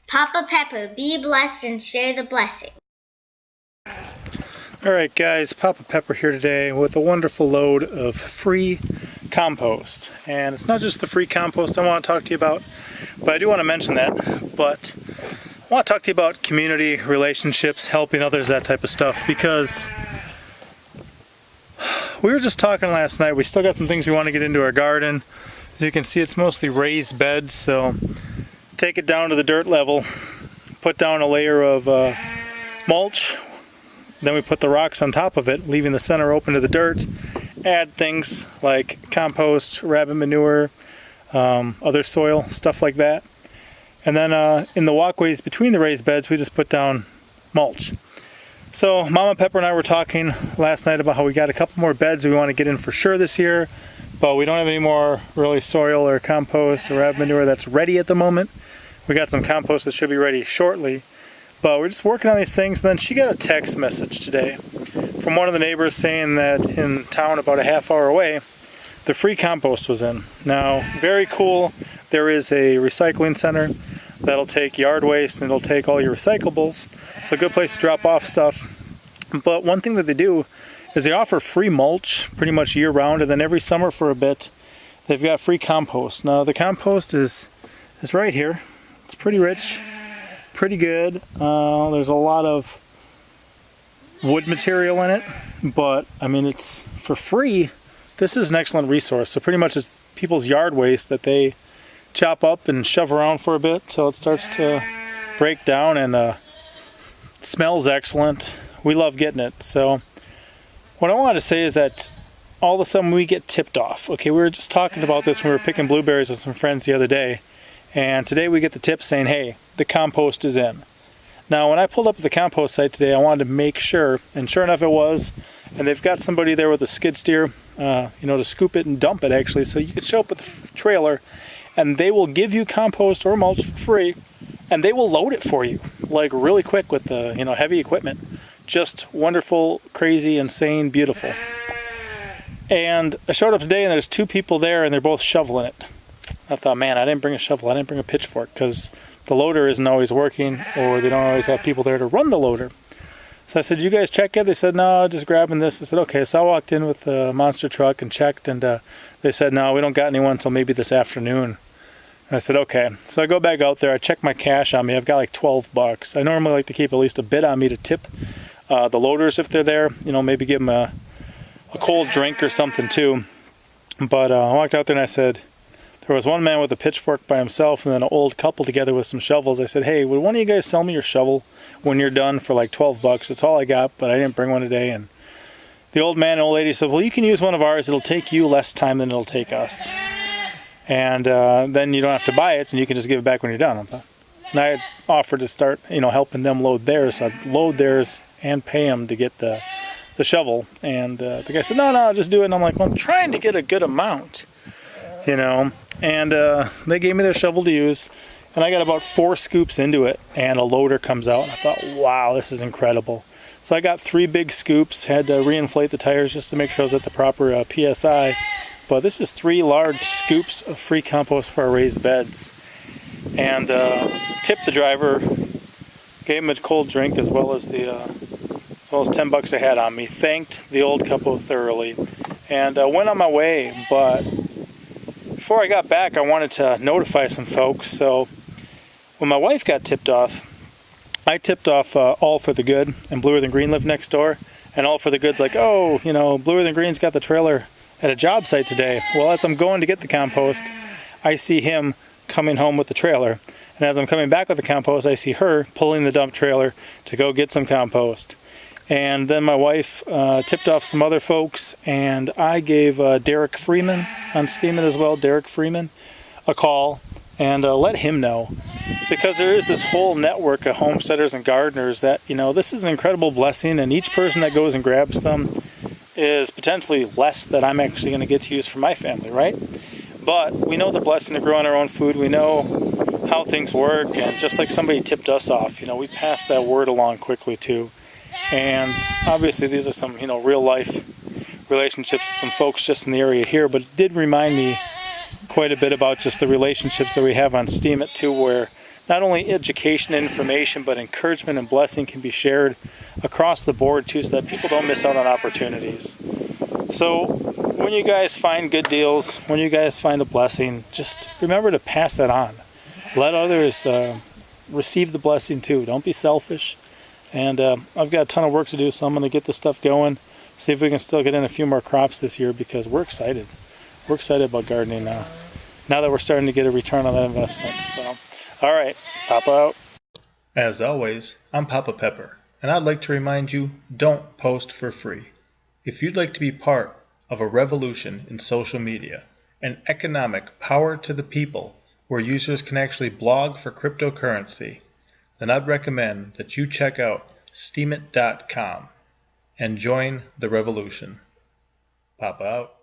Papa Pepper, be blessed and share the blessing. Alright guys, Papa Pepper here today with a wonderful load of free compost. And it's not just the free compost I want to talk to you about, but I do want to mention that. But I want to talk to you about community, relationships, helping others, that type of stuff, because we were just talking last night. We still got some things we want to get into our garden. As you can see, it's mostly raised beds, so take it down to the dirt level, put down a layer of mulch. Then we put the rocks on top of it, leaving the center open to the dirt. Add things like compost, rabbit manure, other soil, stuff like that. And then in the walkways between the raised beds, we just put down mulch. So Mama Pepper and I were talking last night about how we got a couple more beds we want to get in for sure this year, but we don't have any more really soil or compost or rabbit manure that's ready at the moment. We got some compost that should be ready shortly. But we're just working on these things, and then she got a text message today from one of the neighbors saying that in town about a half hour away, the free compost was in. Now, very cool. There is a recycling center that'll take yard waste and it'll take all your recyclables. It's a good place to drop off stuff. But one thing that they do is they offer free mulch pretty much year round, and then every summer for a bit, they've got free compost. Now, the compost is right here. It's pretty rich. Pretty good. There's a lot of wood material in it, but I mean, it's for free. This is an excellent resource. So pretty much it's people's yard waste that they chop up and shove around for a bit till it starts to break down, and it smells excellent. We love getting it. So what I wanted to say is that all of a sudden we get tipped off. Okay, we were just talking about this when we were picking blueberries with some friends the other day. And today we get the tip saying, hey, the compost is in. Now, when I pulled up at the compost site today, I wanted to make sure, and sure enough it was. And they've got somebody there with a skid steer, to scoop it and dump it actually. So you can show up with the trailer and they will give you compost or mulch for free, and they will load it for you, like really quick with the, heavy equipment. Just wonderful, crazy, insane, beautiful. And I showed up today and there's two people there and they're both shoveling it. I thought, man, I didn't bring a shovel, I didn't bring a pitchfork, because the loader isn't always working, or they don't always have people there to run the loader. So I said, you guys check it? They said, no, just grabbing this. I said, okay. So I walked in with the monster truck and checked, and they said, no, we don't got anyone until maybe this afternoon. And I said, okay. So I go back out there, I check my cash on me, I've got like $12. I normally like to keep at least a bit on me to tip the loaders if they're there, maybe give them a cold drink or something too. But I walked out there and I said, there was one man with a pitchfork by himself and then an old couple together with some shovels. I said, hey, would one of you guys sell me your shovel when you're done for like $12? That's all I got, but I didn't bring one today. And the old man and old lady said, well, you can use one of ours. It'll take you less time than it'll take us. And then you don't have to buy it, and you can just give it back when you're done. And I had offered to start, helping them load theirs. So I'd load theirs and pay them to get the shovel. And the guy said, no, I'll just do it. And I'm like, well, I'm trying to get a good amount, And they gave me their shovel to use, and I got about 4 scoops into it, and a loader comes out, and I thought, wow, this is incredible. So I got 3 big scoops, had to reinflate the tires just to make sure I was at the proper PSI, but this is 3 large scoops of free compost for our raised beds. And tipped the driver, gave him a cold drink as well as $10 I had on me, thanked the old couple thoroughly, and went on my way. But before I got back, I wanted to notify some folks. So when my wife got tipped off, I tipped off All for the Good, and Bluer Than Green lived next door. And All for the Good's like, oh, Bluer Than Green's got the trailer at a job site today. Well, as I'm going to get the compost, I see him coming home with the trailer. And as I'm coming back with the compost, I see her pulling the dump trailer to go get some compost. And then my wife tipped off some other folks, and I gave Derek Freeman on Steam It as well, Derek Freeman, a call and let him know. Because there is this whole network of homesteaders and gardeners that, this is an incredible blessing, and each person that goes and grabs some is potentially less that I'm actually going to get to use for my family, right? But we know the blessing of growing our own food. We know how things work, and just like somebody tipped us off, we pass that word along quickly too. And obviously these are some, real life relationships with some folks just in the area here, but it did remind me quite a bit about just the relationships that we have on Steam It too, where not only education and information, but encouragement and blessing can be shared across the board too, so that people don't miss out on opportunities. So when you guys find good deals, when you guys find a blessing, just remember to pass that on. Let others receive the blessing too. Don't be selfish. And I've got a ton of work to do, so I'm going to get this stuff going, see if we can still get in a few more crops this year, because we're excited. We're excited about gardening now that we're starting to get a return on that investment. So, all right, Papa out. As always, I'm Papa Pepper, and I'd like to remind you, don't post for free. If you'd like to be part of a revolution in social media, an economic power to the people where users can actually blog for cryptocurrency, then I'd recommend that you check out Steemit.com and join the revolution. Papa out.